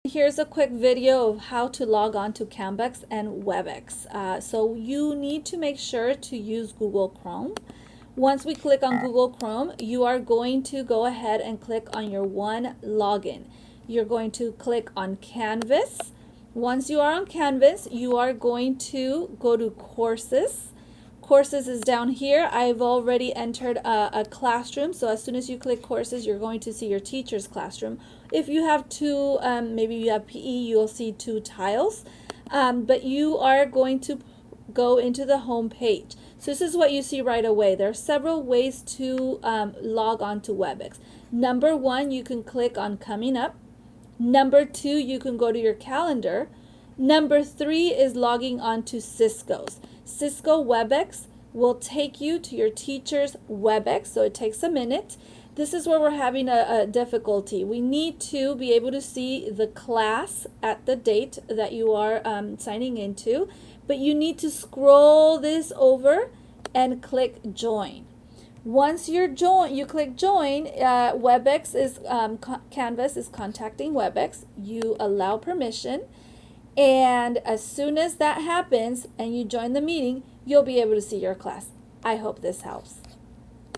Here's a quick video of how to log on to Webex and Webex. So you need to make sure to use Google Chrome. Once we click on Google Chrome, you are going to go ahead and click on your one login. You're going to click on Canvas. Once you are on Canvas, you are going to go to Courses. Courses is down here. I've already entered a classroom, so as soon as you click Courses, you're going to see your teacher's classroom. If you have two, maybe you have PE, you'll see two tiles, but you are going to go into the home page. So this is what you see right away. There are several ways to log on to Webex. Number one, you can click on Coming Up. Number two, you can go to your calendar. Number three is logging on to Cisco's. Cisco Webex will take you to your teacher's Webex, so it takes a minute. This is where we're having a difficulty. We need to be able to see the class at the date that you are signing into, but you need to scroll this over and click Join. Once you're you click Join, Webex is, Canvas is contacting Webex. You allow permission. And as soon as that happens and you join the meeting, you'll be able to see your class. I hope this helps.